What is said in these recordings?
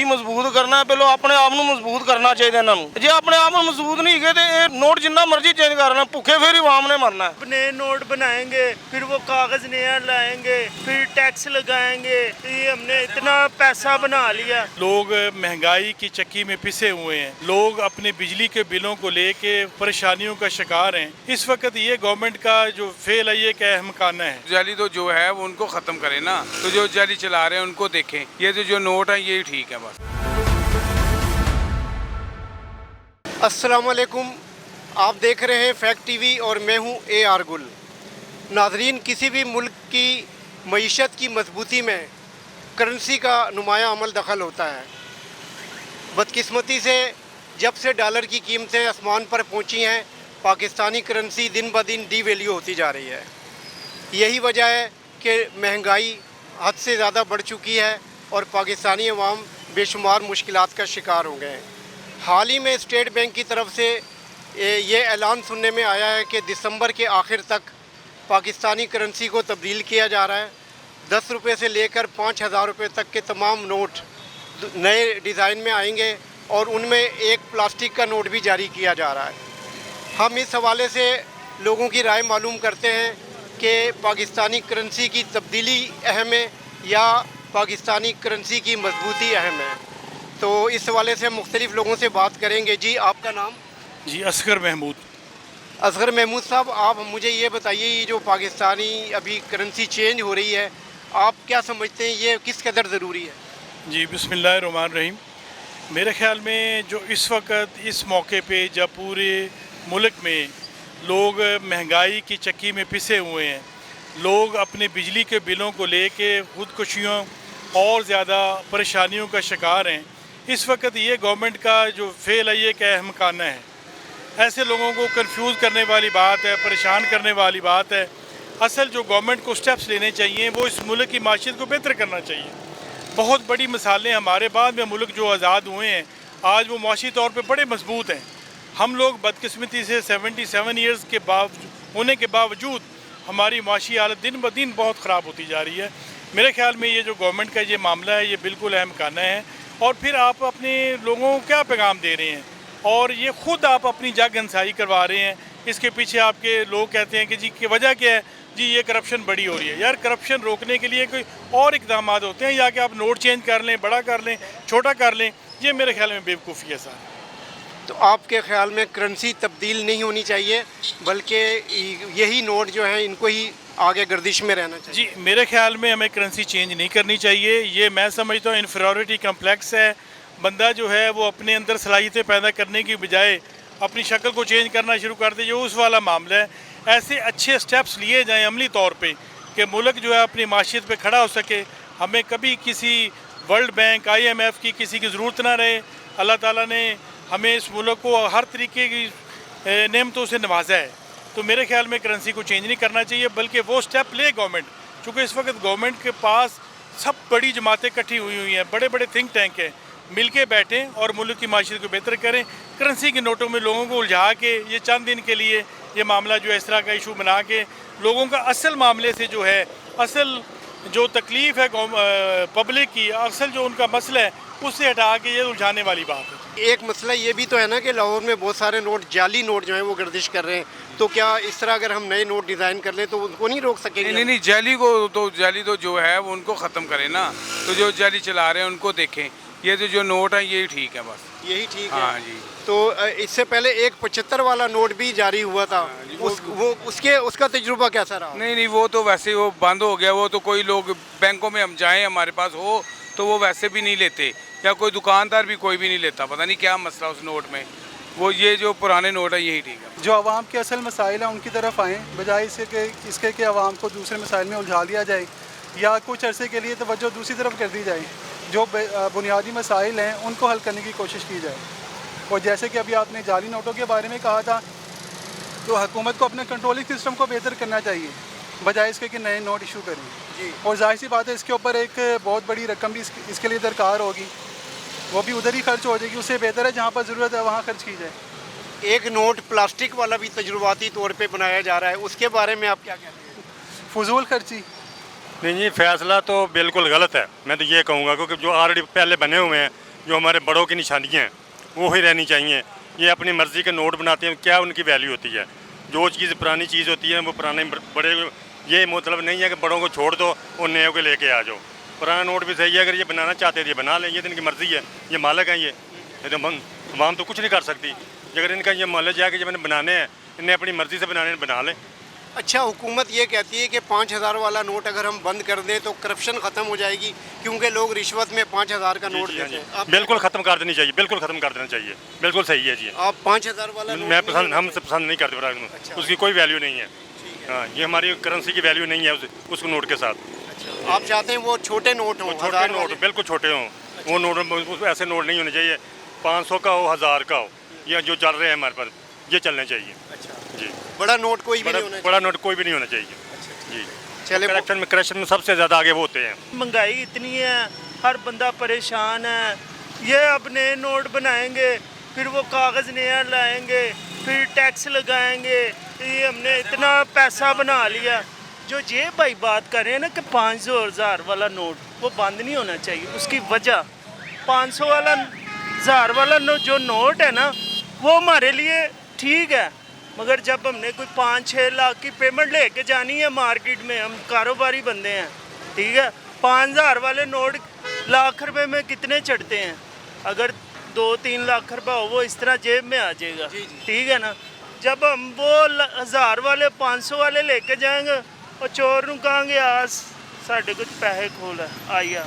ਦੇਸ਼ ਮਜ਼ਬੂਤ ਕਰਨਾ ਹੈ, ਪਹਿਲਾਂ ਆਪਣੇ ਆਪ ਨੂੰ ਮਜ਼ਬੂਤ ਕਰਨਾ ਚਾਹੀਦਾ ਇਹਨਾਂ ਨੂੰ। ਜੇ ਆਪਣੇ ਆਪ ਨੂੰ ਮਜ਼ਬੂਤ ਨਹੀਂ ਹੈਗੇ ਤੇ ਇਹ ਨੋਟ ਜਿੰਨਾ ਮਰਜ਼ੀ ਚੇਂਜ ਕਰ ਲੈਣ, ਭੁੱਖੇ ਫਿਰ ਹੀ आवाम ने मरना है। नए नोट बनाएंगे, फिर वो कागज नया लाएंगे, फिर टैक्स लगाएंगे। ये हमने इतना पैसा बना लिया। लोग महंगाई की चक्की में पिसे हुए हैं, लोग अपने बिजली के बिलों को लेके परेशानियों का शिकार हैं। इस वक्त ये गवर्नमेंट का जो फेल है, ये एक अहम खाना है। जाली तो जो है वो उनको ख़त्म करें ना, तो जो जाली चला रहे हैं उनको देखें। ये तो जो नोट है ये ठीक है बस। अस्सलाम वालेकुम, आप देख रहे हैं फैक्ट टीवी और मैं हूं AR गुल। नाजरीन, किसी भी मुल्क की मईशत की मजबूती में करेंसी का नुमाया अमल दखल होता है। बदकिस्मती से जब से डॉलर की कीमतें आसमान पर पहुंची हैं, पाकिस्तानी करेंसी दिन ब दिन डी वैल्यू होती जा रही है। यही वजह है कि महंगाई हद से ज़्यादा बढ़ चुकी है और पाकिस्तानी अवाम बेशुमार मुश्किलात का शिकार हो गए हैं। हाल ही में स्टेट बैंक की तरफ से ये ऐलान सुनने में आया है कि दिसंबर के आखिर तक पाकिस्तानी करेंसी को तब्दील किया जा रहा है। 10 रुपये से लेकर 5,000 रुपये तक के तमाम नोट नए डिज़ाइन में आएंगे और उनमें एक प्लास्टिक का नोट भी जारी किया जा रहा है। हम इस हवाले से लोगों की राय मालूम करते हैं कि पाकिस्तानी करेंसी की तब्दीली अहम है या पाकिस्तानी करेंसी की मजबूती अहम है। तो इस हवाले से मुख्तलिफ़ लोगों से बात करेंगे। जी, आपका नाम? जी, असगर महमूद। असगर महमूद साहब, आप मुझे ये बताइए, ये जो पाकिस्तानी अभी करेंसी चेंज हो रही है, आप क्या समझते हैं, ये किस कदर ज़रूरी है? जी, बिस्मिल्लाहिर्रहमानिर्रहीम। मेरे ख़्याल में जो इस वक्त इस मौके पे जब पूरे मुल्क में लोग महंगाई की चक्की में पिसे हुए हैं, लोग अपने बिजली के बिलों को लेके खुदकुशियों और ज़्यादा परेशानियों का शिकार हैं, इस वक्त ये गवर्नमेंट का जो फेल है, ये एक अहम खाना है। ऐसे लोगों को कंफ्यूज करने वाली बात है, परेशान करने वाली बात है। असल जो गवर्नमेंट को स्टेप्स लेने चाहिए वो इस मुल्क की माशियत को बेहतर करना चाहिए। बहुत बड़ी मिसालें हमारे बाद में मुल्क जो आज़ाद हुए हैं, आज वो माशी तौर पे बड़े मजबूत हैं। हम लोग बदकिस्मती से 77 ईयर्स के होने के बावजूद हमारी माशी हालत दिन ब दिन बहुत ख़राब होती जा रही है। मेरे ख्याल में ये जो गवर्नमेंट का ये मामला है, ये बिल्कुल अहम खाना है। और फिर आप अपने लोगों को क्या पैगाम दे रहे हैं, और ये ख़ुद आप अपनी जग अंसाई करवा रहे हैं। इसके पीछे आपके लोग कहते हैं कि जी की वजह क्या है, जी ये करप्शन बड़ी हो रही है। यार, करप्शन रोकने के लिए कोई और इकदाम होते हैं, या कि आप नोट चेंज कर लें, बड़ा कर लें, छोटा कर लें, ये मेरे ख्याल में बेवकूफ़ी है सर। तो आपके ख्याल में करेंसी तब्दील नहीं होनी चाहिए, बल्कि यही नोट जो हैं इनको ही आगे गर्दिश में रहना चाहिए? जी, मेरे ख्याल में हमें करेंसी चेंज नहीं करनी चाहिए। ये मैं समझता हूँ इन्फीरियरिटी कम्प्लेक्स है। बंदा जो है वो अपने अंदर सलाहियतें पैदा करने की बजाय अपनी शक्ल को चेंज करना शुरू कर दे, जो उस वाला मामला है। ऐसे अच्छे स्टेप्स लिए जाएँ अमली तौर पे कि मुल्क जो है अपनी माशियत पे खड़ा हो सके। हमें कभी किसी वर्ल्ड बैंक, IMF की किसी की ज़रूरत ना रहे। अल्लाह ताला ने हमें इस मुल्क को हर तरीके की नेमतों से नवाजा है। तो मेरे ख्याल में करेंसी को चेंज नहीं करना चाहिए, बल्कि वो स्टेप ले गवर्नमेंट। चूँकि इस वक्त गवर्नमेंट के पास सब बड़ी जमातें इकट्ठी हुई हैं, बड़े बड़े थिंक टैंक हैं, मिल के बैठें और मुल्क की माशियत को बेहतर करें। करेंसी के नोटों में लोगों को उलझा के ये चंद दिन के लिए ये मामला जो है इस तरह का इशू बना के लोगों का असल मामले से जो है, असल जो तकलीफ़ है पब्लिक की, असल जो उनका मसला है, उससे हटा के ये उलझाने वाली बात है। एक मसला ये भी तो है ना कि लाहौर में बहुत सारे नोट, जाली नोट जो हैं वो गर्दिश कर रहे हैं। तो क्या इस तरह अगर हम नए नोट डिज़ाइन कर लें तो उनको नहीं रोक सकेंगे? नहीं, जाली तो जो है वो उनको ख़त्म करें ना, तो जो जाली चला रहे हैं उनको देखें। ये तो जो नोट है यही ठीक है बस। यही ठीक है? हाँ जी। तो इससे पहले एक 75 वाला नोट भी जारी हुआ था, उसका तजुर्बा कैसा रहा? नहीं, वो तो वैसे वो बंद हो गया। वो तो कोई लोग बैंकों में हम जाएँ, हमारे पास हो तो वो वैसे भी नहीं लेते, या कोई दुकानदार भी कोई भी नहीं लेता। पता नहीं क्या मसला उस नोट में। वो ये जो पुराने नोट है यही ठीक है। जो आवाम के असल मसाइल हैं उनकी तरफ आएँ, बजाय इसके कि आवाम को दूसरे मसाइल में उलझा दिया जाए या कुछ अरसे के लिए तवज्जो दूसरी तरफ कर दी जाए। जो बुनियादी मसाइल हैं उनको हल करने की कोशिश की जाए। और जैसे कि अभी आपने जाली नोटों के बारे में कहा था, तो हुकूमत को अपने कंट्रोलिंग सिस्टम को बेहतर करना चाहिए, बजाय इसके कि नए नोट इशू करें जी। और जाहिर सी बात है, इसके ऊपर एक बहुत बड़ी रकम भी इसके लिए दरकार होगी, वो भी उधर ही खर्च हो जाएगी। उससे बेहतर है जहाँ पर ज़रूरत है वहाँ खर्च की जाए। एक नोट प्लास्टिक वाला भी तजुर्बाती तौर पे बनाया जा रहा है, उसके बारे में आप क्या कहते हैं? फजूल खर्ची। नहीं जी, फैसला तो बिल्कुल गलत है। मैं तो ये कहूँगा, क्योंकि जो ऑलरेडी पहले बने हुए हैं जो हमारे बड़ों की निशानियाँ हैं वो ही रहनी चाहिए। ये अपनी मर्ज़ी के नोट बनाते हैं, क्या उनकी वैल्यू होती है? जो चीज़ पुरानी चीज़ होती है वो पुराने बड़े, ये मतलब नहीं है कि बड़ों को छोड़ दो और नए को लेके आ जाओ। पुराना नोट भी सही है, अगर ये बनाना चाहते हैं ये बना लें, ये तो इनकी मर्ज़ी है, ये मालिक हैं, ये तो आवाम तो कुछ नहीं कर सकती। अगर इनका ये नॉलेज है कि जब इन्हें बनाने हैं, इन्हें अपनी मर्ज़ी से बनाने बना लें। अच्छा, हुकूमत ये कहती है कि 5,000 वाला नोट अगर हम बंद कर दें तो करप्शन ख़त्म हो जाएगी, क्योंकि लोग रिश्वत में 5,000 का नोट देते हैं। आप बिल्कुल ख़त्म कर देनी चाहिए, बिल्कुल ख़त्म कर देना चाहिए, बिल्कुल सही है जी। आप 5,000 वाला नोट मैं पसंद, हम पसंद नहीं करते, उसकी कोई वैल्यू नहीं है। हाँ, ये हमारी करेंसी की वैल्यू नहीं है उस नोट के साथ। अच्छा, आप चाहते हैं वो छोटे नोट हों, छोटे नोट बिल्कुल छोटे हों, वो नोट ऐसे नोट नहीं होने चाहिए 500 का हो, 1000 का हो, या जो चल रहे हैं हमारे पास ये चलने चाहिए। अच्छा जी, बड़ा नोट कोई भी नहीं होना बड़ा नोट कोई भी नहीं होना चाहिए जी। चले करेक्शन में सबसे ज़्यादा आगे वो होते हैं। महंगाई इतनी है, हर बंदा परेशान है। ये अब नए नोट बनाएंगे, फिर वो कागज़ नया लाएंगे, फिर टैक्स लगाएंगे। ये हमने इतना पैसा बना लिया। जो ये भाई बात कर रहे हैं ना कि 500 और 1000 वाला नोट, वो बंद नहीं होना चाहिए। उसकी वजह 500 वाला 1000 वाला जो नोट है ना, वो हमारे लिए ठीक है, मगर जब हमने कोई 5-6 लाख की पेमेंट लेके जानी है मार्केट में, हम कारोबारी बंदे हैं, ठीक है। 5,000 वाले नोट लाख रुपए में कितने चढ़ते हैं? अगर 2-3 लाख रुपए हो, वो इस तरह जेब में आ जाएगा, ठीक है ना। जब हम वो 1000 वाले 500 वाले लेके जाएंगे और चोर ਨੂੰ ਕਹਾਂਗੇ ਆ ਸਾਡੇ ਕੁਝ ਪੈਸੇ ਖੋਲ ਆਇਆ,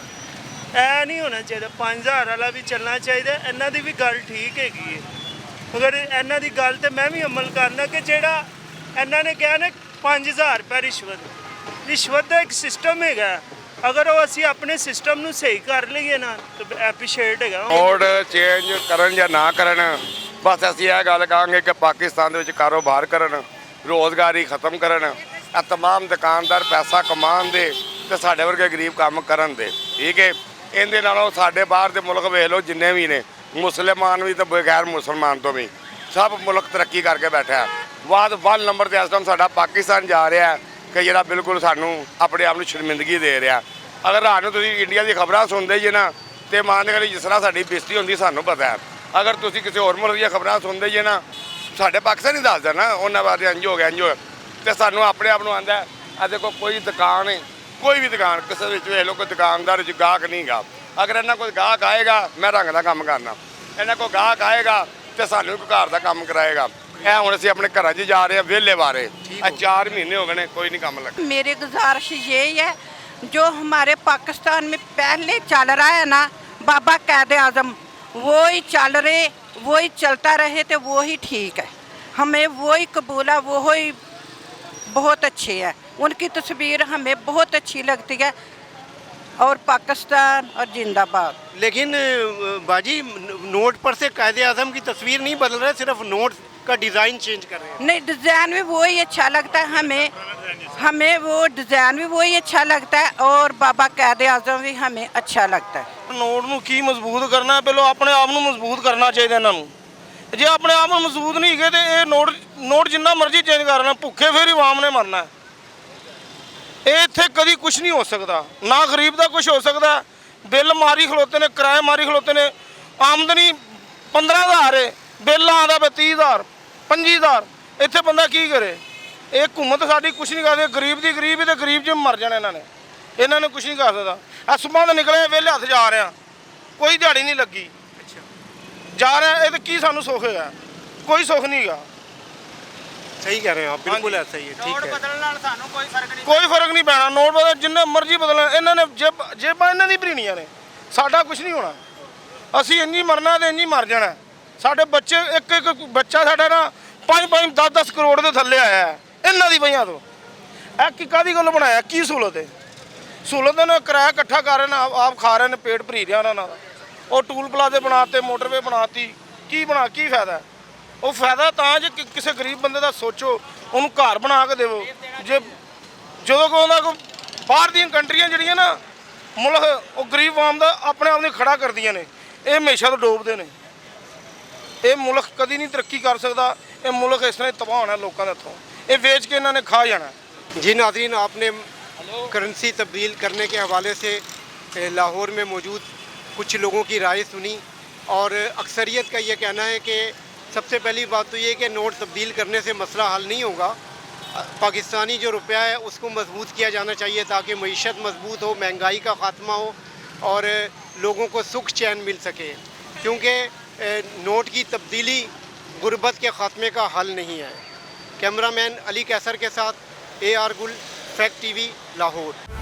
ਐ ਨਹੀਂ ਹੋਣਾ ਚਾਹੀਦਾ। 5,000 ਵਾਲਾ ਵੀ ਚੱਲਣਾ ਚਾਹੀਦਾ। ਇਹਨਾਂ ਦੀ ਵੀ ਗੱਲ ਠੀਕ ਹੈਗੀ ਹੈ, ਮਗਰ ਇਹਨਾਂ ਦੀ ਗੱਲ ਤੇ ਮੈਂ ਵੀ ਅਮਲ ਕਰਨਾ ਕਿ ਜਿਹੜਾ ਇਹਨਾਂ ਨੇ ਕਿਹਾ ਨਾ 5,000 ਰੁਪਏ ਰਿਸ਼ਵਤ ਦਾ ਇੱਕ ਸਿਸਟਮ ਹੈਗਾ। ਅਗਰ ਉਹ ਅਸੀਂ ਆਪਣੇ ਸਿਸਟਮ ਨੂੰ ਸਹੀ ਕਰ ਲਈਏ ਨਾ ਤਾਂ ਐਪਰੀਸ਼ੀਏਟ ਹੈਗਾ। ਨੋਟ ਚੇਂਜ ਕਰਨ ਜਾਂ ਨਾ ਕਰਨ, ਬਸ ਅਸੀਂ ਇਹ ਗੱਲ ਕਹਾਂਗੇ ਕਿ ਪਾਕਿਸਤਾਨ ਦੇ ਵਿੱਚ ਕਾਰੋਬਾਰ ਕਰਨ, ਰੋਜ਼ਗਾਰੀ ਖਤਮ ਕਰਨ, ਇਹ तमाम ਦੁਕਾਨਦਾਰ ਪੈਸਾ ਕਮਾਉਣ ਦੇ ਤੇ ਸਾਡੇ ਵਰਗੇ ਗਰੀਬ ਕੰਮ ਕਰਨ ਦੇ, ਠੀਕ ਹੈ। ਇਹਦੇ ਨਾਲੋਂ ਸਾਡੇ ਬਾਹਰ ਦੇ ਮੁਲਕ ਵੇਖ ਲਓ ਜਿੰਨੇ ਵੀ ਨੇ, ਮੁਸਲਮਾਨ ਵੀ ਤੇ ਬਗੈਰ ਮੁਸਲਮਾਨ ਤੋਂ ਵੀ, ਸਭ ਮੁਲਕ ਤਰੱਕੀ ਕਰਕੇ ਬੈਠਾ ਹੈ। ਬਾਅਦ 1 ਨੰਬਰ ਤੇ ਇਸ ਟਾਈਮ ਸਾਡਾ ਪਾਕਿਸਤਾਨ ਜਾ ਰਿਹਾ ਹੈ ਕਿ ਜਿਹੜਾ ਬਿਲਕੁਲ ਸਾਨੂੰ ਆਪਣੇ ਆਪ ਨੂੰ ਸ਼ਰਮਿੰਦਗੀ ਦੇ ਰਿਹਾ। ਅਗਰ ਰਾਤ ਨੂੰ ਤੁਸੀਂ ਇੰਡੀਆ ਦੀ ਖਬਰਾਂ ਸੁਣਦੇ ਜੇ ਨਾ ਤੇ ਮੰਨ ਕੇ ਜਿਸ ਤਰ੍ਹਾਂ ਸਾਡੀ ਬੇਇੱਜ਼ਤੀ ਹੁੰਦੀ ਸਾਨੂੰ ਪਤਾ ਹੈ। ਅਗਰ ਤੁਸੀਂ ਕਿਸੇ ਹੋਰ ਮੁਲਕ ਦੀਆਂ ਖਬਰਾਂ ਸੁਣਦੇ ਜੇ ਨਾ, ਸਾਡੇ ਪਾਕਿਸਤਾਨ ਹੀ ਦੱਸਦਾ ਨਾ ਉਹਨਾਂ ਬਾਰੇ ਇੰਝ ਹੋ ਗਿਆ ਇੰਝ ਹੋ ਗਿਆ, ਤੇ ਸਾਨੂੰ ਆਪਣੇ ਆਪ ਨੂੰ ਆਂਦਾ ਆ ਦੇਖੋ ਕੋਈ ਦੁਕਾਨ ਹੈ, ਕੋਈ ਵੀ ਦੁਕਾਨ ਕਿਸੇ ਵਿੱਚ ਵੇਖ ਲਓ ਕੋਈ ਦੁਕਾਨਦਾਰ ਵਿੱਚ ਗਾਹਕ ਨਹੀਂ ਗਾ। ਅਗਰ ਇਹਨਾਂ ਕੋਈ ਗਾਹਕ ਆਏਗਾ ਮੈਂ ਰੰਗ ਦਾ ਕੰਮ ਕਰਨਾ, ਇਹਨਾਂ ਕੋਈ ਗਾਹਕ ਆਏਗਾ ਤੇ ਸਾਨੂੰ ਕੋਈ ਘਰ ਦਾ ਕੰਮ ਕਰਾਏਗਾ। ਇਹ ਹੁਣ ਅਸੀਂ ਆਪਣੇ ਘਰਾਂ 'ਚ ਜਾ ਰਹੇ ਹਾਂ ਵਿਹਲੇ ਬਾਰੇ, ਇਹ 4 ਮਹੀਨੇ ਹੋ ਗਏ ਨੇ ਕੋਈ ਨਹੀਂ ਕੰਮ ਲੱਗਾ। मेरी गुजारिश यही है, जो हमारे पाकिस्तान में पहले चल रहा है ना बाबा कैद आज़म, वो ही चल रहे, वो ही चलता रहे तो वो ही ठीक है। हमें वो ही कबूल है, वो ही बहुत अच्छे है। उनकी तस्वीर हमें बहुत अच्छी लगती है, और पाकिस्तान और जिंदाबाद। लेकिन बाजी नोट पर से कायदे आज़म की तस्वीर नहीं बदल रहे, सिर्फ नोट का डिज़ाइन चेंज कर रहे हैं। नहीं, डिज़ाइन भी वही अच्छा लगता है हमें वो डिज़ाइन भी वही अच्छा लगता है, और बाबा कैद आज़म भी हमें अच्छा लगता है। ਨੋਟ ਨੂੰ ਕੀ ਮਜ਼ਬੂਤ ਕਰਨਾ, ਪਹਿਲਾਂ ਆਪਣੇ ਆਪ ਨੂੰ ਮਜ਼ਬੂਤ ਕਰਨਾ ਚਾਹੀਦਾ ਇਹਨਾਂ ਨੂੰ। ਜੇ ਆਪਣੇ ਆਪ ਨੂੰ ਮਜ਼ਬੂਤ ਨਹੀਂ ਹੈਗੇ ਤੇ ਇਹ ਨੋਟ ਜਿੰਨਾ ਮਰਜ਼ੀ ਚੇਂਜ ਕਰ ਲੈਣ, ਭੁੱਖੇ ਫੇਰ ਹੀ ਆਵਾਮ ਨੇ ਮਰਨਾ। ਇਹ ਇੱਥੇ ਕਦੀ ਕੁਝ ਨਹੀਂ ਹੋ ਸਕਦਾ, ਨਾ ਗਰੀਬ ਦਾ ਕੁਝ ਹੋ ਸਕਦਾ। ਬਿੱਲ ਮਾਰੀ ਖਲੋਤੇ ਨੇ, ਕਿਰਾਏ ਮਾਰੀ ਖਲੋਤੇ ਨੇ, ਆਮਦਨੀ 15,000 ਹੈ, ਬਿੱਲ ਆਉਂਦਾ ਪਿਆ 30,000 25,000। ਇੱਥੇ ਬੰਦਾ ਕੀ ਕਰੇ? ਇਹ ਹਕੂਮਤ ਸਾਡੀ ਕੁਝ ਨਹੀਂ ਕਰਦੀ। ਗਰੀਬ ਦੀ ਗਰੀਬ ਹੀ ਤੇ ਗਰੀਬ 'ਚ ਮਰ ਜਾਣਾ ਇਹਨਾਂ ਨੇ ਕੁਝ ਨਹੀਂ ਕਰ ਸਕਦਾ। ਆ ਸੁਬਾਹ ਦੇ ਨਿਕਲੇ ਵਿਹਲੇ ਹੱਥ ਜਾ ਰਹੇ ਆ, ਕੋਈ ਦਿਹਾੜੀ ਨਹੀਂ ਲੱਗੀ, ਜਾ ਰਹੇ। ਇਹ ਤੇ ਕੀ ਸਾਨੂੰ ਸੁੱਖ ਹੈਗਾ? ਕੋਈ ਸੁੱਖ ਨਹੀਂ ਹੈਗਾ। सही कह रहे हैं आप, बिल्कुल ऐसा ही है, ठीक है। ਕੋਈ ਫਰਕ ਨਹੀਂ ਪੈਣਾ। ਨੋਟ ਬਦਲ ਜਿੰਨੇ ਮਰਜ਼ੀ ਬਦਲਣ, ਇਹਨਾਂ ਨੇ ਜੇਬਾਂ ਇਹਨਾਂ ਦੀ ਭਰੀਣੀਆਂ ਨੇ, ਸਾਡਾ ਕੁਝ ਨਹੀਂ ਹੋਣਾ। ਅਸੀਂ ਇੰਨੀ ਮਰਨਾ ਤੇ ਇੰਨੀ ਮਰ ਜਾਣਾ। ਸਾਡੇ ਬੱਚੇ ਇੱਕ ਬੱਚਾ ਸਾਡਾ ਨਾ 5-5 10-10 ਕਰੋੜ ਦੇ ਥੱਲੇ ਆਇਆ ਹੈ ਇਹਨਾਂ ਦੀ ਵਜ੍ਹਾ ਤੋਂ। ਇਹ ਕੀ ਕਾਹਦੀ ਗੱਲ ਬਣਾਇਆ? ਕੀ ਸਹੂਲਤ ਹੈ? ਸਹੂਲਤ ਨੇ ਕਿਰਾਇਆ ਇਕੱਠਾ ਕਰ ਰਹੇ ਨੇ, ਆਪ ਖਾ ਰਹੇ ਨੇ, ਪੇਟ ਭਰੀ ਰਿਹਾ ਉਹਨਾਂ ਦਾ। ਉਹ ਟੂਲ ਪਲਾਜ਼ੇ ਬਣਾਤੇ, ਮੋਟਰਵੇ ਬਣਾਤੀ, ਕੀ ਫਾਇਦਾ? ਉਹ ਫਾਇਦਾ ਤਾਂ ਜੇ ਕਿਸੇ ਗਰੀਬ ਬੰਦੇ ਦਾ ਸੋਚੋ, ਉਹਨੂੰ ਘਰ ਬਣਾ ਕੇ ਦੇਵੋ। ਜੇ ਜਦੋਂ ਕੋਈ ਉਹਨਾਂ ਕੋਲ ਬਾਹਰ ਦੀਆਂ ਕੰਟਰੀਆਂ ਜਿਹੜੀਆਂ ਨਾ ਮੁਲਕ, ਉਹ ਗਰੀਬ ਆਵਾਮ ਦਾ ਆਪਣੇ ਆਪ ਨੂੰ ਖੜਾ ਕਰਦੀਆਂ ਨੇ, ਇਹ ਹਮੇਸ਼ਾ ਤੋਂ ਡੋਬਦੇ ਨੇ। ਇਹ ਮੁਲਕ ਕਦੀ ਨਹੀਂ ਤਰੱਕੀ ਕਰ ਸਕਦਾ। ਇਹ ਮੁਲਕ ਇਸ ਤਰ੍ਹਾਂ ਹੀ ਤਬਾਹ ਹੋਣਾ ਲੋਕਾਂ ਦੇ ਹੱਥੋਂ। ਇਹ ਵੇਚ ਕੇ ਇਹਨਾਂ ਨੇ ਖਾ ਜਾਣਾ। जी नाज़रीन, आपने करेंसी तब्दील करने के हवाले से लाहौर में मौजूद कुछ लोगों की राय सुनी और अक्सरियत का ये कहना है कि सबसे पहली बात तो ये कि नोट तब्दील करने से मसला हल नहीं होगा। पाकिस्तानी जो रुपया है उसको मजबूत किया जाना चाहिए ताकि मईशत मजबूत हो, महंगाई का ख़ात्मा हो और लोगों को सुख चैन मिल सके, क्योंकि नोट की तब्दीली गुर्बत के ख़ात्मे का हल नहीं है। कैमरामैन अली कैसर के साथ AR गुल, फैक्ट TV, लाहौर।